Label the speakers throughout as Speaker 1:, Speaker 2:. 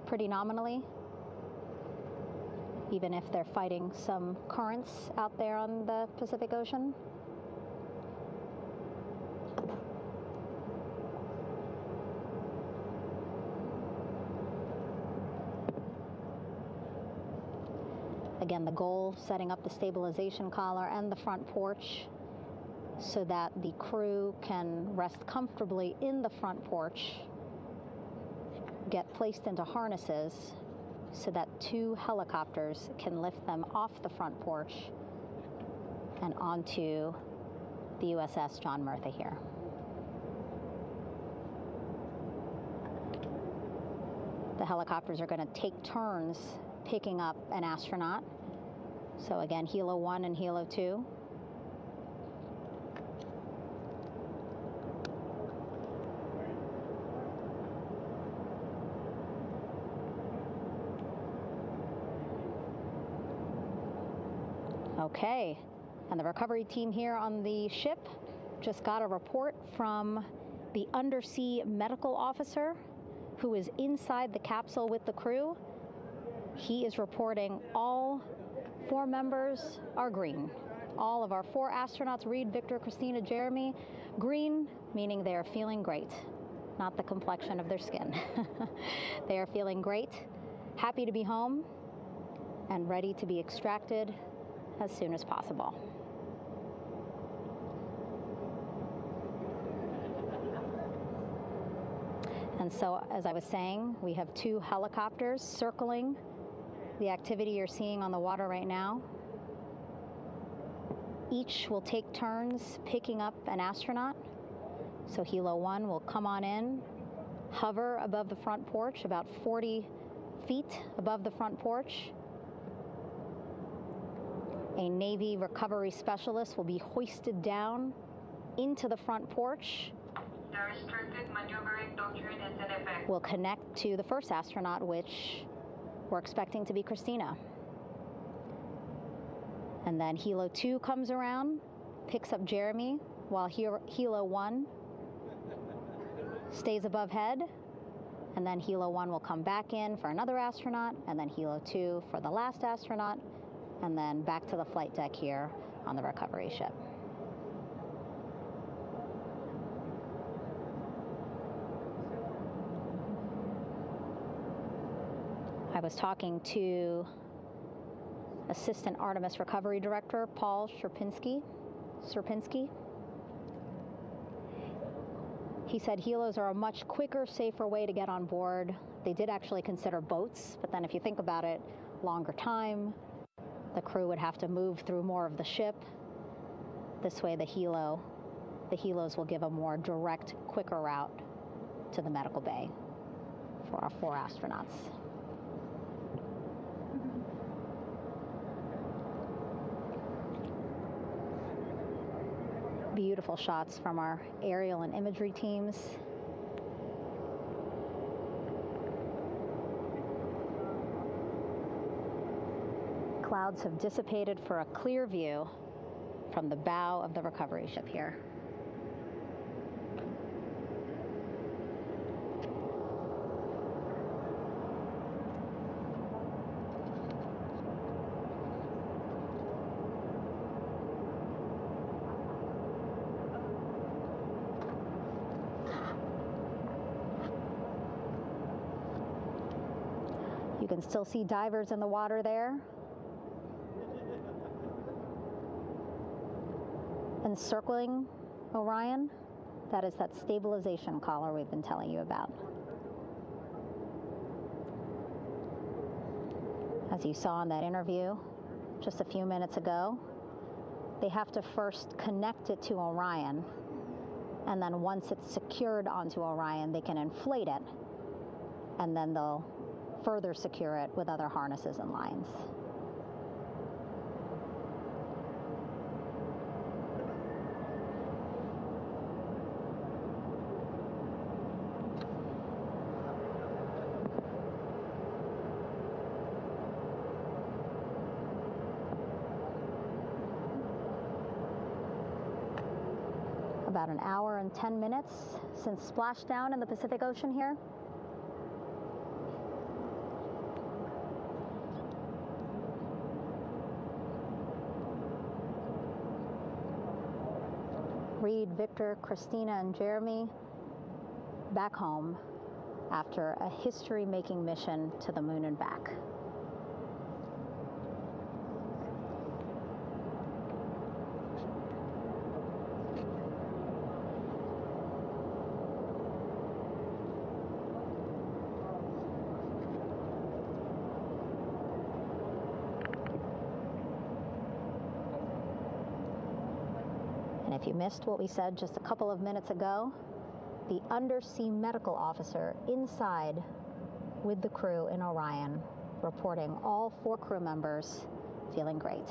Speaker 1: pretty nominally, even if they're fighting some currents out there on the Pacific Ocean. Again, the goal, setting up the stabilization collar and the front porch so that the crew can rest comfortably in the front porch, get placed into harnesses so that 2 helicopters can lift them off the front porch and onto the USS John Murtha here. The helicopters are going to take turns picking up an astronaut. So again, Helo 1 and Helo 2. Okay, and the recovery team here on the ship just got a report from the undersea medical officer who is inside the capsule with the crew. He is reporting all 4 members are green. All of our 4 astronauts, Reed, Victor, Christina, Jeremy, green, meaning they are feeling great, not the complexion of their skin. They are feeling great, happy to be home, and ready to be extracted as soon as possible. And so, as I was saying, we have 2 helicopters circling the activity you're seeing on the water right now. Each will take turns picking up an astronaut. So Helo 1 will come on in, hover above the front porch, about 40 feet above the front porch. A Navy recovery specialist will be hoisted down into the front porch.
Speaker 2: The restricted maneuvering doctrine is in effect.
Speaker 1: We'll connect to the first astronaut, which we're expecting to be Christina. And then Helo 2 comes around, picks up Jeremy, while Helo 1 stays above head. And then Helo 1 will come back in for another astronaut, and then Helo 2 for the last astronaut, and then back to the flight deck here on the recovery ship. I was talking to Assistant Artemis Recovery Director Paul Sierpinski. He said helos are a much quicker, safer way to get on board. They did actually consider boats, but then if you think about it, longer time, the crew would have to move through more of the ship. This way the helos will give a more direct, quicker route to the medical bay for our 4 astronauts. Beautiful shots from our aerial and imagery teams. Clouds have dissipated for a clear view from the bow of the recovery ship here. You can still see divers in the water there. Encircling Orion, that is that stabilization collar we've been telling you about. As you saw in that interview just a few minutes ago, they have to first connect it to Orion, and then once it's secured onto Orion, they can inflate it, and then they'll further secure it with other harnesses and lines. About an hour and 10 minutes since splashdown in the Pacific Ocean here. Reed, Victor, Christina, and Jeremy back home after a history-making mission to the moon and back. And if you missed what we said just a couple of minutes ago, the undersea medical officer inside with the crew in Orion reporting all 4 crew members feeling great.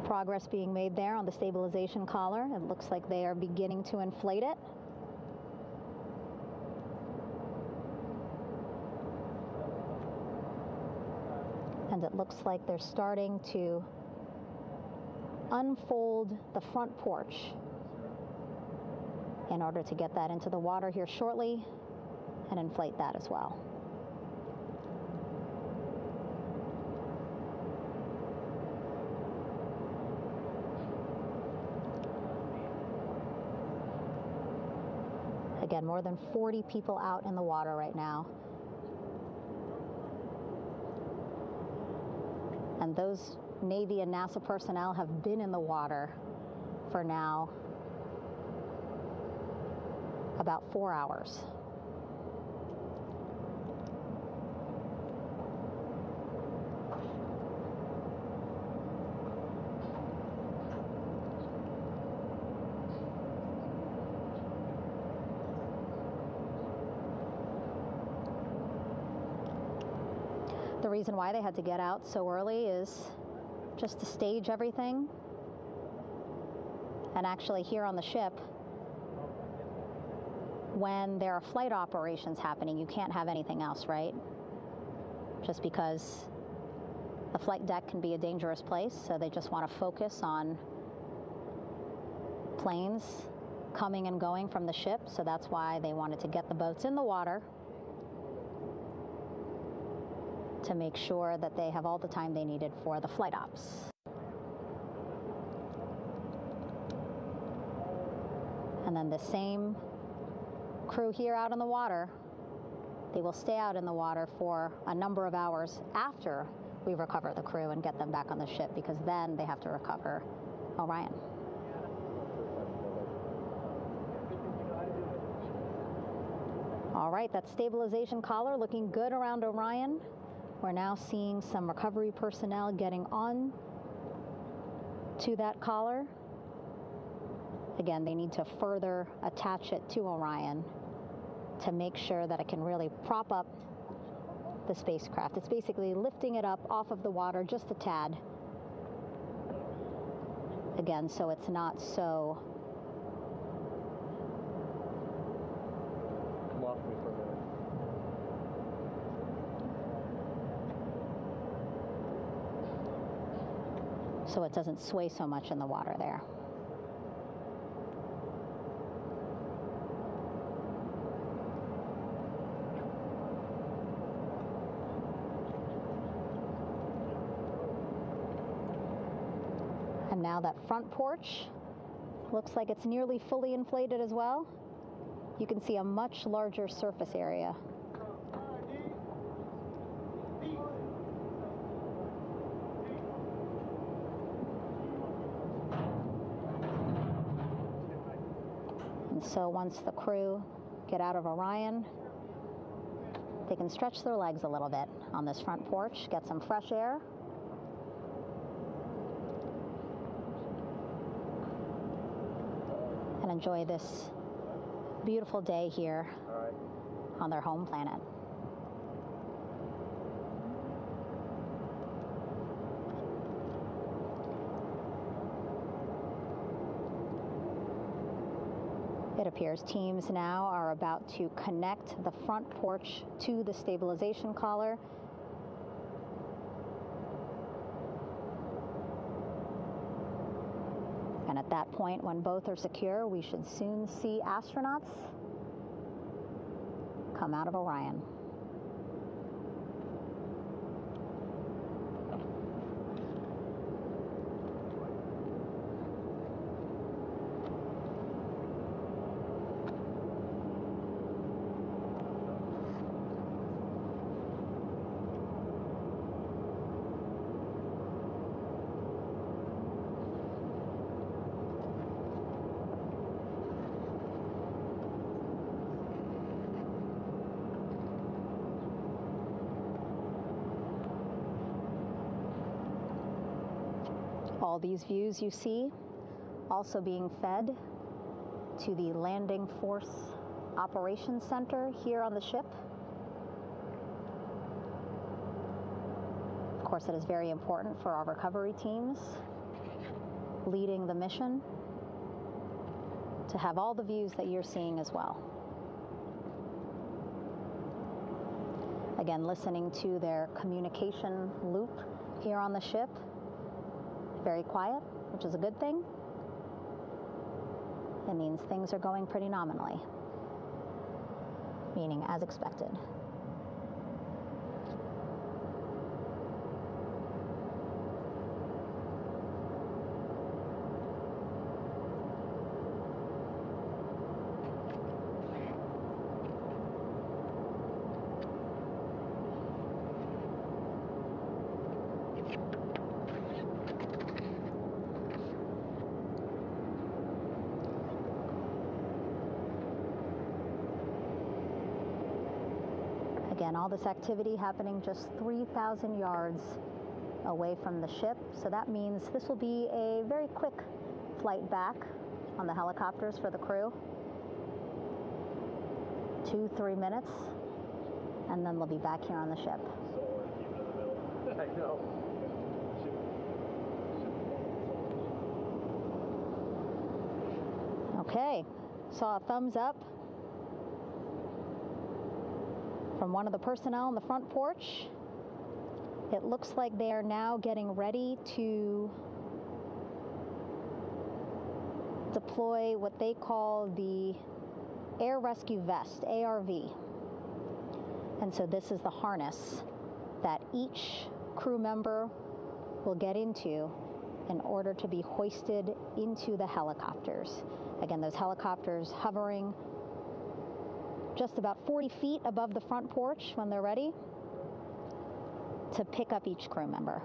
Speaker 1: Progress being made there on the stabilization collar. It looks like they are beginning to inflate it. And it looks like they're starting to unfold the front porch in order to get that into the water here shortly and inflate that as well. Again, more than 40 people out in the water right now. And those Navy and NASA personnel have been in the water for now about 4 hours. The reason why they had to get out so early is just to stage everything. And actually here on the ship, when there are flight operations happening, you can't have anything else, right? Just because the flight deck can be a dangerous place, so they just want to focus on planes coming and going from the ship. So that's why they wanted to get the boats in the water to make sure that they have all the time they needed for the flight ops. And then the same crew here out in the water, they will stay out in the water for a number of hours after we recover the crew and get them back on the ship, because then they have to recover Orion. All right, that stabilization collar looking good around Orion. We're now seeing some recovery personnel getting on to that collar. Again, they need to further attach it to Orion to make sure that it can really prop up the spacecraft. It's basically lifting it up off of the water just a tad. Again, so it's not so...
Speaker 3: Come off me for a minute.
Speaker 1: So it doesn't sway so much in the water there. And now that front porch looks like it's nearly fully inflated as well. You can see a much larger surface area. And so once the crew get out of Orion, they can stretch their legs a little bit on this front porch, get some fresh air. And enjoy this beautiful day here on their home planet. It appears teams now are about to connect the front porch to the stabilization collar. And at that point, when both are secure, we should soon see astronauts come out of Orion. All these views you see also being fed to the Landing Force Operations Center here on the ship. Of course, it is very important for our recovery teams leading the mission to have all the views that you're seeing as well. Again, listening to their communication loop here on the ship. Very quiet, which is a good thing. It means things are going pretty nominally, meaning as expected. Again, all this activity happening just 3,000 yards away from the ship. So that means this will be a very quick flight back on the helicopters for the crew. 2-3 minutes, and then they'll be back here on the ship.
Speaker 3: I know.
Speaker 1: Okay, saw a thumbs up from one of the personnel on the front porch. It looks like they are now getting ready to deploy what they call the Air Rescue Vest, ARV. And so this is the harness that each crew member will get into in order to be hoisted into the helicopters. Again, those helicopters hovering just about 40 feet above the front porch when they're ready to pick up each crew member.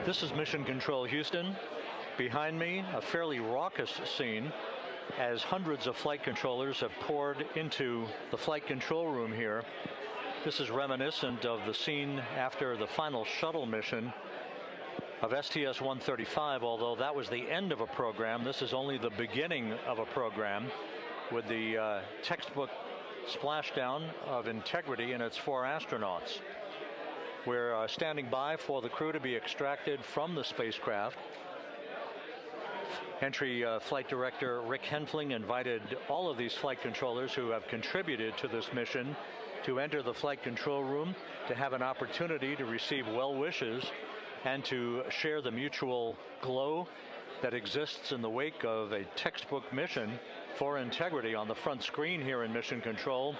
Speaker 4: This is Mission Control Houston. Behind me, a fairly raucous scene as hundreds of flight controllers have poured into the flight control room here. This is reminiscent of the scene after the final shuttle mission of STS-135, although that was the end of a program. This is only the beginning of a program with the textbook splashdown of integrity and its 4 astronauts. We're standing by for the crew to be extracted from the spacecraft. Entry Flight Director Rick Henfling invited all of these flight controllers who have contributed to this mission to enter the flight control room to have an opportunity to receive well wishes and to share the mutual glow that exists in the wake of a textbook mission for integrity. On the front screen here in Mission Control,